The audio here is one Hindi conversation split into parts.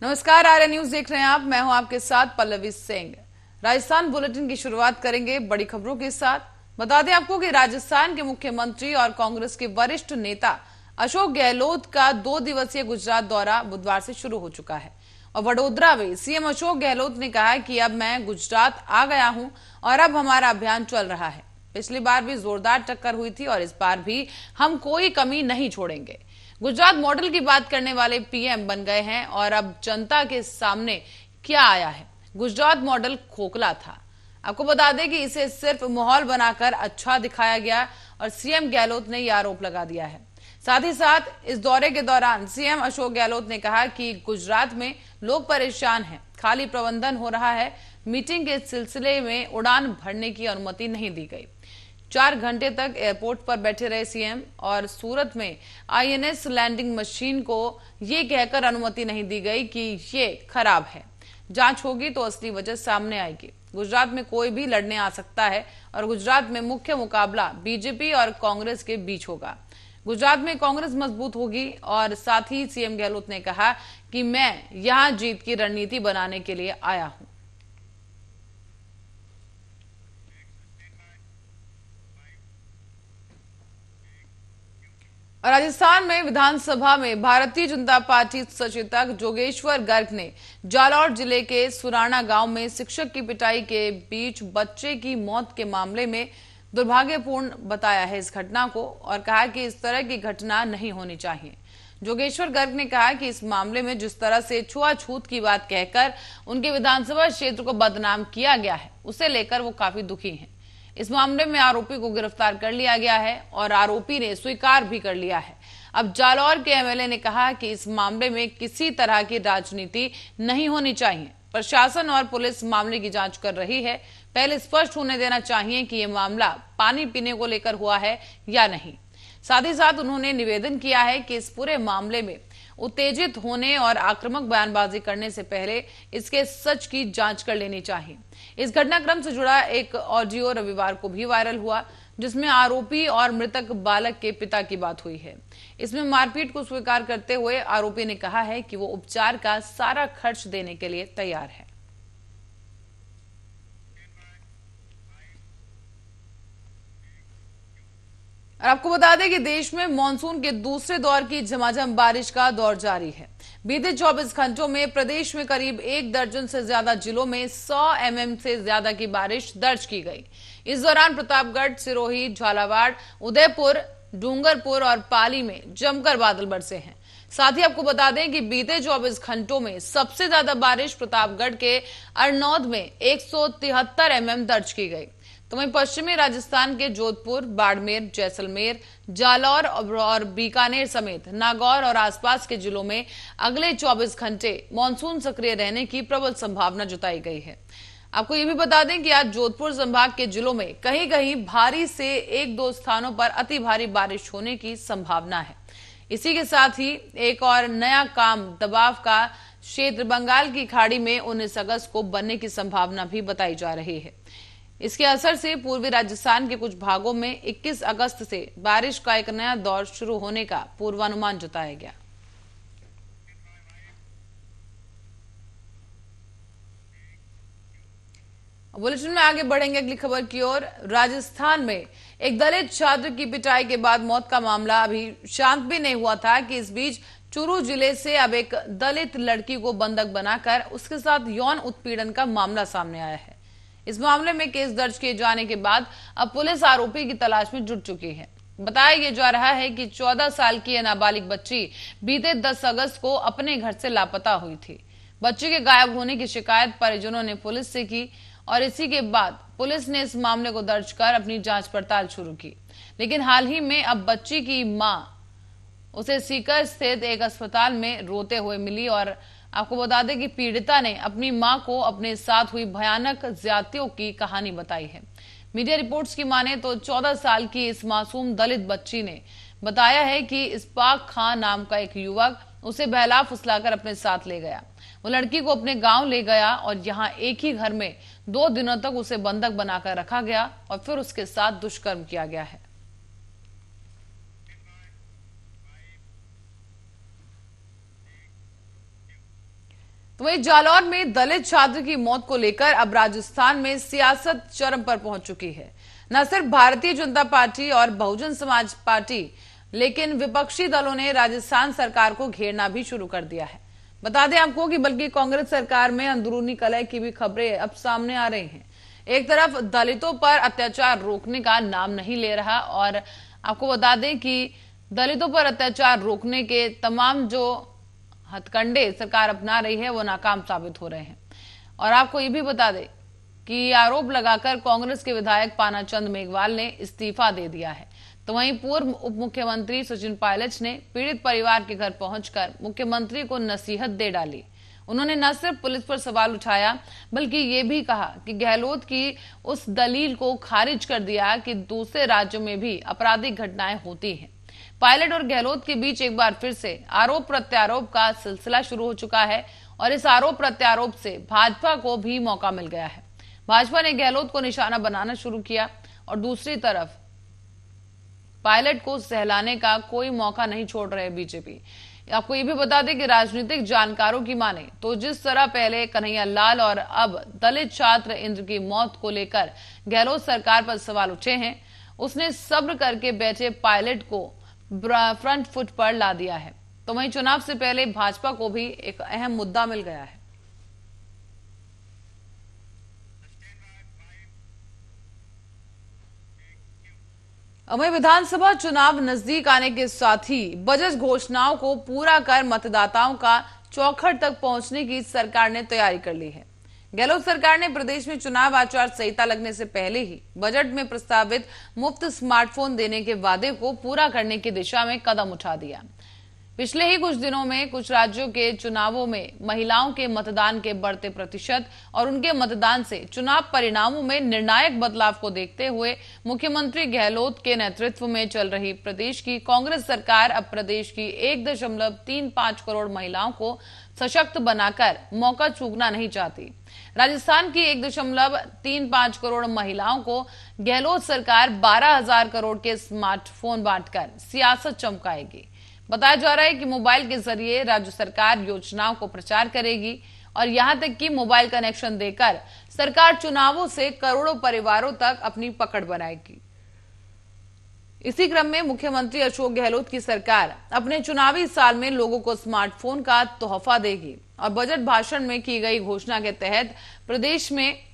नमस्कार, आर्य न्यूज देख रहे हैं आप। मैं हूं आपके साथ पल्लवी सिंह। राजस्थान बुलेटिन की शुरुआत करेंगे बड़ी खबरों के साथ। बता दें आपको कि राजस्थान के मुख्यमंत्री और कांग्रेस के वरिष्ठ नेता अशोक गहलोत का 2 दिवसीय गुजरात दौरा बुधवार से शुरू हो चुका है और वडोदरा में सीएम अशोक गहलोत ने कहा कि अब मैं गुजरात आ गया हूं और अब हमारा अभियान चल रहा है। पिछली बार भी जोरदार टक्कर हुई थी और इस बार भी हम कोई कमी नहीं छोड़ेंगे। गुजरात मॉडल की बात करने वाले पीएम बन गए हैं और अब जनता के सामने क्या आया है। गुजरात मॉडल खोखला था। आपको बता दें कि इसे सिर्फ माहौल बनाकर अच्छा दिखाया गया और सीएम गहलोत ने यह आरोप लगा दिया है। साथ ही साथ इस दौरे के दौरान सीएम अशोक गहलोत ने कहा कि गुजरात में लोग परेशान हैं, खाली प्रबंधन हो रहा है। मीटिंग के सिलसिले में उड़ान भरने की अनुमति नहीं दी गई। 4 घंटे तक एयरपोर्ट पर बैठे रहे सीएम और सूरत में आईएनएस लैंडिंग मशीन को ये कहकर अनुमति नहीं दी गई कि ये खराब है, जांच होगी तो असली वजह सामने आएगी। गुजरात में कोई भी लड़ने आ सकता है और गुजरात में मुख्य मुकाबला बीजेपी और कांग्रेस के बीच होगा। गुजरात में कांग्रेस मजबूत होगी और साथ ही सीएम गहलोत ने कहा कि मैं यहां जीत की रणनीति बनाने के लिए आया हूं। राजस्थान में विधानसभा में भारतीय जनता पार्टी सचेतक जोगेश्वर गर्ग ने जालौर जिले के सुराना गांव में शिक्षक की पिटाई के बीच बच्चे की मौत के मामले में दुर्भाग्यपूर्ण बताया है इस घटना को और कहा कि इस तरह की घटना नहीं होनी चाहिए। जोगेश्वर गर्ग ने कहा कि इस मामले में जिस तरह से छुआछूत की बात कहकर उनके विधानसभा क्षेत्र को बदनाम किया गया है, उसे लेकर वो काफी दुखी हैं। इस मामले में आरोपी को गिरफ्तार कर लिया गया है और आरोपी ने स्वीकार भी कर लिया है। अब जालौर के एमएलए ने कहा कि इस मामले में किसी तरह की राजनीति नहीं होनी चाहिए। प्रशासन और पुलिस मामले की जांच कर रही है। पहले स्पष्ट होने देना चाहिए कि यह मामला पानी पीने को लेकर हुआ है या नहीं। साथ ही साथ उन्होंने निवेदन किया है कि इस पूरे मामले में उत्तेजित होने और आक्रामक बयानबाजी करने से पहले इसके सच की जांच कर लेनी चाहिए। इस घटनाक्रम से जुड़ा एक ऑडियो रविवार को भी वायरल हुआ, जिसमें आरोपी और मृतक बालक के पिता की बात हुई है। इसमें मारपीट को स्वीकार करते हुए आरोपी ने कहा है कि वो उपचार का सारा खर्च देने के लिए तैयार है। और आपको बता दें कि देश में मानसून के दूसरे दौर की झमाझम बारिश का दौर जारी है। बीते 24 घंटों में प्रदेश में करीब 1 दर्जन से ज्यादा जिलों में 100 mm से ज्यादा की बारिश दर्ज की गई। इस दौरान प्रतापगढ़, सिरोही, झालावाड़, उदयपुर, डूंगरपुर और पाली में जमकर बादल बरसे हैं। साथ ही आपको बता दें कि बीते 24 घंटों में सबसे ज्यादा बारिश प्रतापगढ़ के अरनौद में 173 mm दर्ज की गई। तो वहीं पश्चिमी राजस्थान के जोधपुर, बाड़मेर, जैसलमेर, जालौर और बीकानेर समेत नागौर और आसपास के जिलों में अगले 24 घंटे मानसून सक्रिय रहने की प्रबल संभावना जताई गई है। आपको ये भी बता दें कि आज जोधपुर संभाग के जिलों में कहीं कहीं भारी से 1-2 स्थानों पर अति भारी बारिश होने की संभावना है। इसी के साथ ही एक और नया काम दबाव का क्षेत्र बंगाल की खाड़ी में 19 अगस्त को बनने की संभावना भी बताई जा रही है। इसके असर से पूर्वी राजस्थान के कुछ भागों में 21 अगस्त से बारिश का एक नया दौर शुरू होने का पूर्वानुमान जताया गया। बुलेटिन में आगे बढ़ेंगे अगली खबर की ओर। राजस्थान में एक दलित छात्र की पिटाई के बाद मौत का मामला अभी शांत भी नहीं हुआ था कि इस बीच चूरू जिले से अब एक दलित लड़की को बंधक बनाकर उसके साथ यौन उत्पीड़न का मामला सामने आया है। इस मामले में केस दर्ज किए जाने के बाद अब पुलिस आरोपी की तलाश में जुट चुकी है। बताया यह जा रहा है कि 14 साल की नाबालिग बच्ची बीते 10 अगस्त को अपने घर से लापता हुई थी। बच्ची के गायब होने की शिकायत परिजनों ने पुलिस से की और इसी के बाद पुलिस ने इस मामले को दर्ज कर अपनी जांच पड़ताल शुरू की। लेकिन हाल ही में अब बच्ची की मां उसे सीकर स्थित एक अस्पताल में रोते हुए मिली और आपको बता दें कि पीड़िता ने अपनी मां को अपने साथ हुई भयानक ज्यादतियों की कहानी बताई है। मीडिया रिपोर्ट्स की माने तो 14 साल की इस मासूम दलित बच्ची ने बताया है कि इस्पाक खान नाम का एक युवक उसे बहला फुसलाकर अपने साथ ले गया। वो लड़की को अपने गांव ले गया और यहाँ एक ही घर में 2 दिनों तक उसे बंधक बनाकर रखा गया और फिर उसके साथ दुष्कर्म किया गया है। तो वहीं जालौर में दलित छात्र की मौत को लेकर अब राजस्थान में सियासत चरम पर पहुंच चुकी है। न सिर्फ भारतीय जनता पार्टी और बहुजन समाज पार्टी, लेकिन विपक्षी दलों ने राजस्थान सरकार को घेरना भी शुरू कर दिया है। बता दें आपको कि बल्कि कांग्रेस सरकार में अंदरूनी कलह की भी खबरें अब सामने आ रही हैं। एक तरफ दलितों पर अत्याचार रोकने का नाम नहीं ले रहा, और आपको बता दें कि दलितों पर अत्याचार रोकने के तमाम जो हथकंडे सरकार अपना रही है वो नाकाम साबित हो रहे हैं। और आपको ये भी बता दें कि आरोप लगाकर कांग्रेस के विधायक पानाचंद मेघवाल ने इस्तीफा दे दिया है। तो वहीं पूर्व उप मुख्यमंत्री सचिन पायलट ने पीड़ित परिवार के घर पहुंचकर मुख्यमंत्री को नसीहत दे डाली। उन्होंने न सिर्फ पुलिस पर सवाल उठाया, बल्कि ये भी कहा कि गहलोत की उस दलील को खारिज कर दिया कि दूसरे राज्यों में भी आपराधिक घटनाएं होती हैं। पायलट और गहलोत के बीच एक बार फिर से आरोप प्रत्यारोप का सिलसिला शुरू हो चुका है, और इस आरोप प्रत्यारोप से भाजपा को भी मौका मिल गया है। भाजपा ने गहलोत को निशाना बनाना शुरू किया, और दूसरी तरफ पायलट को सहलाने का कोई मौका नहीं छोड़ रहे बीजेपी। आपको ये भी बता दें कि राजनीतिक जानकारों की माने तो जिस तरह पहले कन्हैया लाल और अब दलित छात्र इंद्र की मौत को लेकर गहलोत सरकार पर सवाल उठे हैं, उसने सब्र करके बैठे पायलट को फ्रंट फुट पर ला दिया है। तो वहीं चुनाव से पहले भाजपा को भी एक अहम मुद्दा मिल गया है। वहीं विधानसभा चुनाव नजदीक आने के साथ ही बजट घोषणाओं को पूरा कर मतदाताओं का चौखट तक पहुंचने की सरकार ने तैयारी कर ली है। गहलोत सरकार ने प्रदेश में चुनाव आचार संहिता लगने से पहले ही बजट में प्रस्तावित मुफ्त स्मार्टफोन देने के वादे को पूरा करने की दिशा में कदम उठा दिया। पिछले ही कुछ दिनों में कुछ राज्यों के चुनावों में महिलाओं के मतदान के बढ़ते प्रतिशत और उनके मतदान से चुनाव परिणामों में निर्णायक बदलाव को देखते हुए मुख्यमंत्री गहलोत के नेतृत्व में चल रही प्रदेश की कांग्रेस सरकार अब प्रदेश की 1.35 करोड़ महिलाओं को सशक्त बनाकर मौका चूकना नहीं चाहती। राजस्थान की 1.35 करोड़ महिलाओं को गहलोत सरकार 12,000 करोड़ के स्मार्टफोन बांटकर सियासत चमकाएगी। बताया जा रहा है कि मोबाइल के जरिए राज्य सरकार योजनाओं को प्रचार करेगी, और यहां तक कि मोबाइल कनेक्शन देकर सरकार चुनावों से करोड़ों परिवारों तक अपनी पकड़ बनाएगी। इसी क्रम में मुख्यमंत्री अशोक गहलोत की सरकार अपने चुनावी साल में लोगों को स्मार्टफोन का तोहफा देगी, और बजट भाषण में की गई घोषणा के तहत प्रदेश में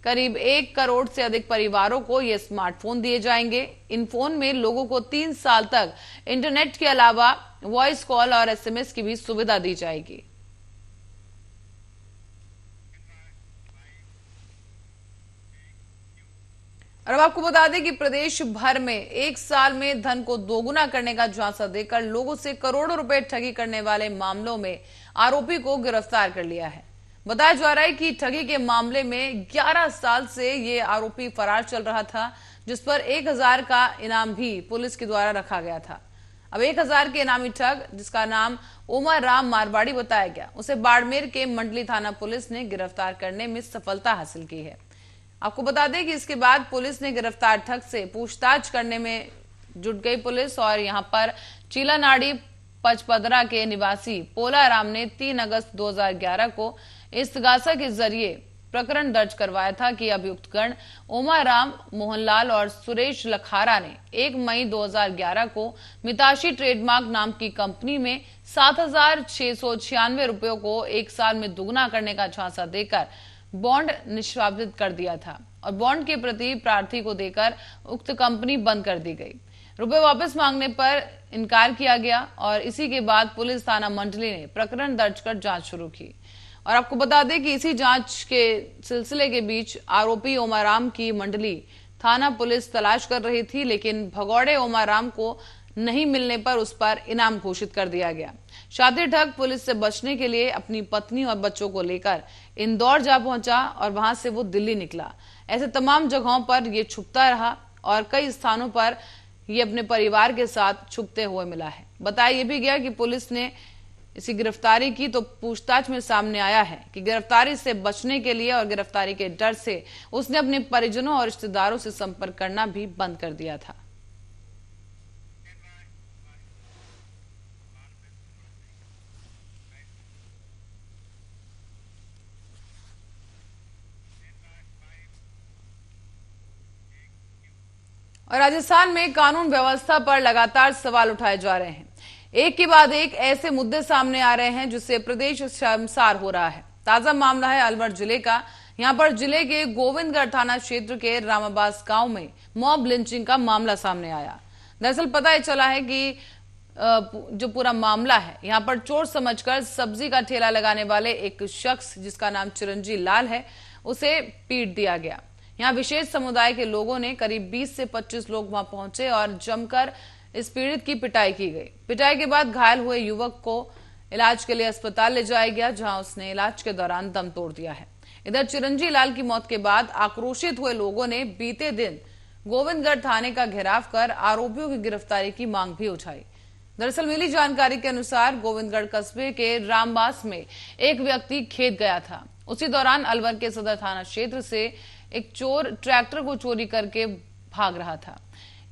करीब 1 करोड़ से अधिक परिवारों को ये स्मार्टफोन दिए जाएंगे। इन फोन में लोगों को 3 साल तक इंटरनेट के अलावा वॉइस कॉल और एसएमएस की भी सुविधा दी जाएगी। और अब आपको बता दें कि प्रदेश भर में एक साल में धन को दोगुना करने का झांसा देकर लोगों से करोड़ों रुपए ठगी करने वाले मामलों में आरोपी को गिरफ्तार कर लिया है। बताया जा रहा है कि ठगी के मामले में 11 साल से ये आरोपी फरार चल रहा था, जिस पर 1,000 का इनाम भी पुलिस के द्वारा रखा गया था। अब 1,000 के इनामी ठग, जिसका नाम उमर राम मारवाड़ी बताया गया, उसे बाड़मेर के मंडली थाना पुलिस ने गिरफ्तार करने में सफलता हासिल की है। आपको बता दें कि इसके बाद पुलिस ने गिरफ्तार ठग से पूछताछ करने में जुट गई पुलिस, और यहां पर चीलानाड़ी पचपदरा के निवासी पोला राम ने 3 अगस्त 2011 को इस्तगासा के जरिए प्रकरण दर्ज करवाया था कि अभियुक्त गण उमर राम, मोहनलाल और सुरेश लखारा ने 1 मई 2011 को मिताशी ट्रेडमार्क नाम की कंपनी में 7,696 रुपयों को 1 साल में दुगना करने का झांसा देकर बॉन्ड निष्पादित कर दिया था, और बॉन्ड की प्रति प्रार्थी को देकर उक्त कंपनी बंद कर दी गई। रुपए वापस मांगने पर इनकार किया गया, और इसी के बाद पुलिस थाना मंडली ने प्रकरण दर्ज कर जांच शुरू की। और आपको बता दें कि इसी जांच के सिलसिले के बीच आरोपी ओमाराम की मंडली थाना पुलिस तलाश कर रही थी, लेकिन भगौड़े ओमाराम को नहीं मिलने पर उस पर इनाम घोषित कर दिया गया। शातिर ठग पुलिस से बचने के लिए अपनी पत्नी और बच्चों को लेकर इंदौर जा पहुंचा, और वहां से वो दिल्ली निकला। ऐसे तमाम जगहों पर ये छुपता रहा, और कई स्थानों पर ये अपने परिवार के साथ छुपते हुए मिला है। बताया यह भी गया कि पुलिस ने इसी गिरफ्तारी की तो पूछताछ में सामने आया है कि गिरफ्तारी से बचने के लिए और गिरफ्तारी के डर से उसने अपने परिजनों और रिश्तेदारों से संपर्क करना भी बंद कर दिया था। और राजस्थान में कानून व्यवस्था पर लगातार सवाल उठाए जा रहे हैं। एक के बाद एक ऐसे मुद्दे सामने आ रहे हैं जिससे प्रदेश शर्मसार हो रहा है। ताजा मामला है अलवर जिले का। यहां पर जिले के गोविंदगढ़ थाना क्षेत्र के रामाबास गांव में मॉब लिंचिंग का मामला सामने आया। दरअसल पता ही चला है कि जो पूरा मामला है, यहां पर चोर समझकर सब्जी का ठेला लगाने वाले एक शख्स जिसका नाम चिरंजी लाल है, उसे पीट दिया गया। यहां विशेष समुदाय के लोगों ने करीब 20 से 25 लोग वहां पहुंचे और जमकर इस पीड़ित की पिटाई की गई। पिटाई के बाद घायल हुए युवक को इलाज के लिए अस्पताल ले जाया गया, जहां उसने इलाज के दौरान दम तोड़ दिया है। इधर चिरंजी लाल की मौत के बाद आक्रोशित हुए लोगों ने बीते दिन गोविंदगढ़ थाने का घेराव कर आरोपियों की गिरफ्तारी की मांग भी उठाई। दरअसल मिली जानकारी के अनुसार गोविंदगढ़ कस्बे के रामबास में एक व्यक्ति खेत गया था। उसी दौरान अलवर के सदर थाना क्षेत्र से एक चोर ट्रैक्टर को चोरी करके भाग रहा था।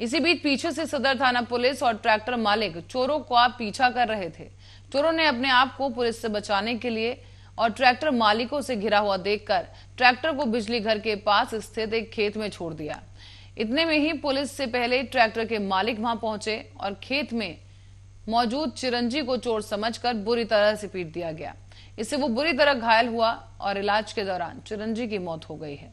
इसी बीच पीछे से सदर थाना पुलिस और ट्रैक्टर मालिक चोरों का पीछा कर रहे थे। चोरों ने अपने आप को पुलिस से बचाने के लिए और ट्रैक्टर मालिकों से घिरा हुआ देखकर ट्रैक्टर को बिजली घर के पास स्थित एक खेत में छोड़ दिया। इतने में ही पुलिस से पहले ट्रैक्टर के मालिक वहां पहुंचे और खेत में मौजूद चिरंजी को चोर समझकर बुरी तरह से पीट दिया गया। इससे वो बुरी तरह घायल हुआ और इलाज के दौरान चिरंजी की मौत हो गई है।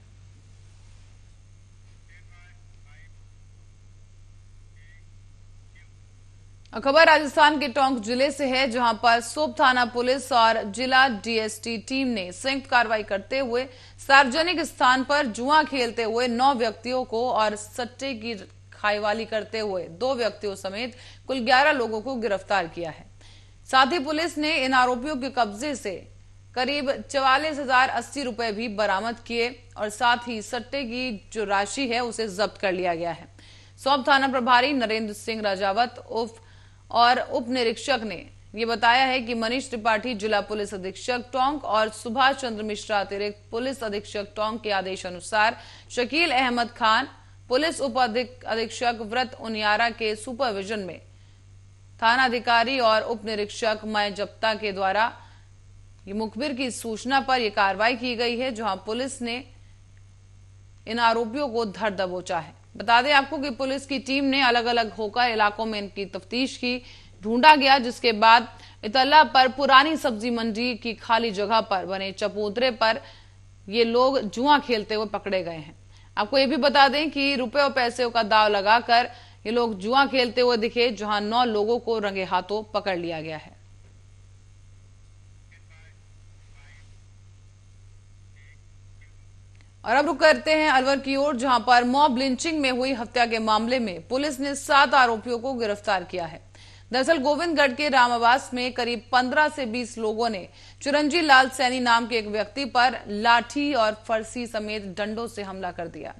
खबर राजस्थान के टोंक जिले से है, जहां पर सोप थाना पुलिस और जिला डीएसटी टीम ने संयुक्त कार्रवाई करते हुए सार्वजनिक स्थान पर जुआ खेलते हुए 9 व्यक्तियों को और सट्टे की खाईवाली करते हुए 2 व्यक्तियों समेत कुल 11 लोगों को गिरफ्तार किया है। साथ ही पुलिस ने इन आरोपियों के कब्जे से करीब 44,080 रुपए भी बरामद किए और साथ ही सट्टे की जो राशि है उसे जब्त कर लिया गया है। सौंप थाना प्रभारी नरेंद्र सिंह राजावत उप निरीक्षक ने ये बताया है कि मनीष त्रिपाठी जिला पुलिस अधीक्षक टोंक और सुभाष चंद्र मिश्रा अतिरिक्त पुलिस अधीक्षक टोंक के आदेश अनुसार शकील अहमद खान पुलिस उप अधीक्षक व्रत उनियारा के सुपरविजन में थानाधिकारी और उप निरीक्षक मय जप्ता के द्वारा ये मुखबिर की सूचना पर यह कार्रवाई की गई है, जहां पुलिस ने इन आरोपियों को धर दबोचा है। बता दें आपको कि पुलिस की टीम ने अलग अलग होकर इलाकों में इनकी तफ्तीश की। ढूंढा गया, जिसके बाद इतला पर पुरानी सब्जी मंडी की खाली जगह पर बने चबूतरे पर ये लोग जुआ खेलते हुए पकड़े गए हैं। आपको ये भी बता दें कि रुपए और पैसे का दाव लगाकर ये लोग जुआ खेलते हुए दिखे, जहां 9 लोगों को रंगे हाथों पकड़ लिया गया है। और अब रुक करते हैं अलवर की ओर, जहां पर मॉब लिंचिंग में हुई हत्या के मामले में पुलिस ने 7 आरोपियों को गिरफ्तार किया है। दरअसल गोविंदगढ़ के रामावास में करीब 15 से 20 लोगों ने चिरंजी लाल सैनी नाम के एक व्यक्ति पर लाठी और फरसी समेत डंडों से हमला कर दिया,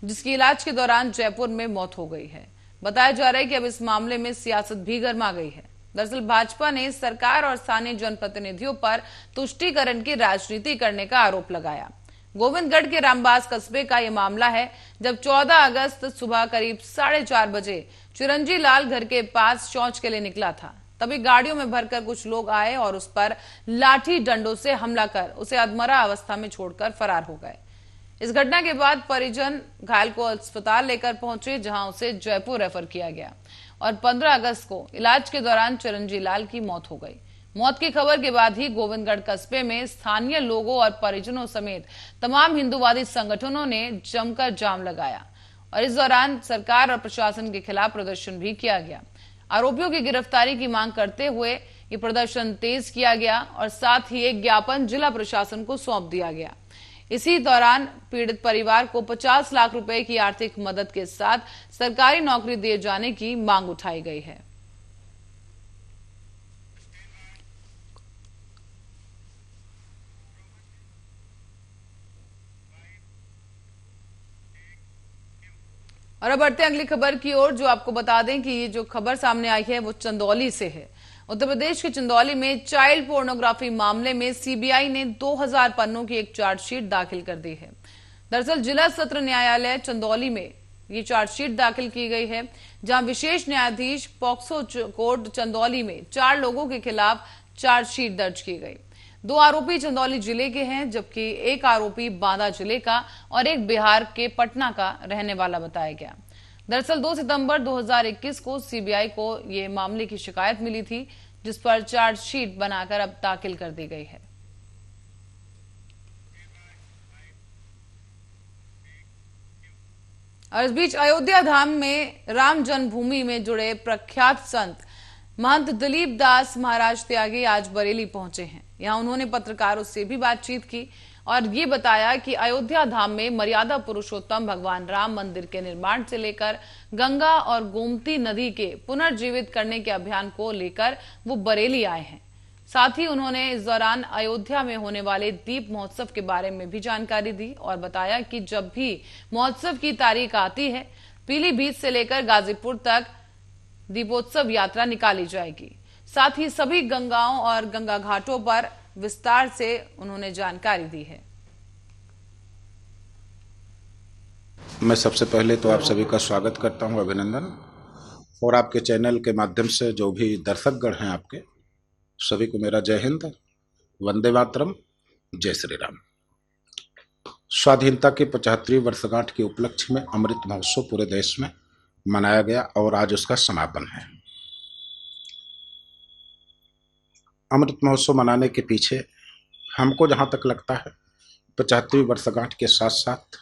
जिसकी इलाज के दौरान जयपुर में मौत हो गई है। बताया जा रहा है कि अब इस मामले में सियासत भी गर्मा गई है। दरअसल भाजपा ने सरकार और स्थानीय जनप्रतिनिधियों पर तुष्टीकरण की राजनीति करने का आरोप लगाया। गोविंदगढ़ के रामबास कस्बे का यह मामला है, जब 14 अगस्त सुबह करीब 4:30 बजे चिरंजी लाल घर के पास शौच के लिए निकला था। तभी गाड़ियों में भरकर कुछ लोग आए और उस पर लाठी डंडों से हमला कर उसे अधमरा अवस्था में छोड़कर फरार हो गए। इस घटना के बाद परिजन घायल को अस्पताल लेकर पहुंचे, जहां उसे जयपुर रेफर किया गया और 15 अगस्त को इलाज के दौरान चिरंजी लाल की मौत हो गई। मौत की खबर के बाद ही गोविंदगढ़ कस्बे में स्थानीय लोगों और परिजनों समेत तमाम हिंदूवादी संगठनों ने जमकर जाम लगाया और इस दौरान सरकार और प्रशासन के खिलाफ प्रदर्शन भी किया गया। आरोपियों की गिरफ्तारी की मांग करते हुए ये प्रदर्शन तेज किया गया और साथ ही एक ज्ञापन जिला प्रशासन को सौंप दिया गया। इसी दौरान पीड़ित परिवार को 50 लाख रुपए की आर्थिक मदद के साथ सरकारी नौकरी दिए जाने की मांग उठाई गई है। और अब बढ़ते हैं अगली खबर की ओर, जो आपको बता दें कि ये जो खबर सामने आई है वो चंदौली से है। उत्तर प्रदेश के चंदौली में चाइल्ड पोर्नोग्राफी मामले में सीबीआई ने 2000 पन्नों की एक चार्जशीट दाखिल कर दी है। दरअसल जिला सत्र न्यायालय चंदौली में ये चार्जशीट दाखिल की गई है, जहां विशेष न्यायाधीश पॉक्सो कोर्ट चंदौली में 4 लोगों के खिलाफ चार्जशीट दर्ज की गई। 2 आरोपी चंदौली जिले के हैं, जबकि एक आरोपी बांदा जिले का और एक बिहार के पटना का रहने वाला बताया गया। दरअसल 2 सितंबर 2021 को सीबीआई को ये मामले की शिकायत मिली थी, जिस पर चार्जशीट बनाकर अब दाखिल कर दी गई है। और इस बीच अयोध्या धाम में राम जन्मभूमि में जुड़े प्रख्यात संत महंत दिलीप दास महाराज त्यागी आज बरेली पहुंचे हैं। यहां उन्होंने पत्रकारों से भी बातचीत की और ये बताया कि अयोध्या धाम में मर्यादा पुरुषोत्तम भगवान राम मंदिर के निर्माण से लेकर गंगा और गोमती नदी के पुनर्जीवित करने के अभियान को लेकर वो बरेली आए हैं। साथ ही उन्होंने इस दौरान अयोध्या में होने वाले दीप महोत्सव के बारे में भी जानकारी दी और बताया कि जब भी महोत्सव की तारीख आती है, पीलीभीत से लेकर गाजीपुर तक दीपोत्सव यात्रा निकाली जाएगी। साथ ही सभी गंगाओं और गंगा घाटों पर विस्तार से उन्होंने जानकारी दी है। मैं सबसे पहले तो आप सभी का स्वागत करता हूं, अभिनंदन। और आपके चैनल के माध्यम से जो भी दर्शकगण हैं आपके सभी को मेरा जय हिंद, वंदे मातरम, जय श्री राम। स्वाधीनता की 75वीं वर्षगांठ के उपलक्ष्य में अमृत महोत्सव पूरे देश में मनाया गया और आज उसका समापन है। अमृत महोत्सव मनाने के पीछे हमको जहाँ तक लगता है 75वीं वर्षगांठ के साथ साथ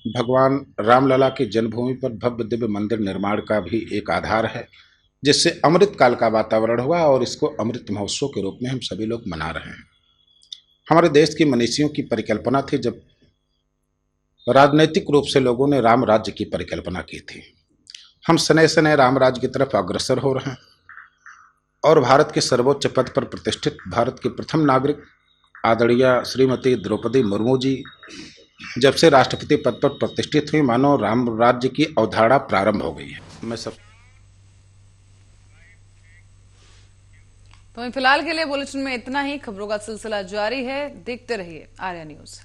भगवान रामलला की जन्मभूमि पर भव्य दिव्य मंदिर निर्माण का भी एक आधार है, जिससे अमृत काल का वातावरण हुआ और इसको अमृत महोत्सव के रूप में हम सभी लोग मना रहे हैं। हमारे देश की मनीषियों की परिकल्पना थी, जब राजनीतिक रूप से लोगों ने राम राज्य की परिकल्पना की थी। हम सने सने राम राज्य की तरफ अग्रसर हो रहे हैं और भारत के सर्वोच्च पद पर प्रतिष्ठित भारत की प्रथम नागरिक आदरणीय श्रीमती द्रौपदी मुर्मू जी जब से राष्ट्रपति पद पर प्रतिष्ठित हुई, मानो राम राज्य की अवधारणा प्रारंभ हो गई है। तो फिलहाल के लिए बुलेटिन में इतना ही। खबरों का सिलसिला जारी है, देखते रहिए आर्या न्यूज।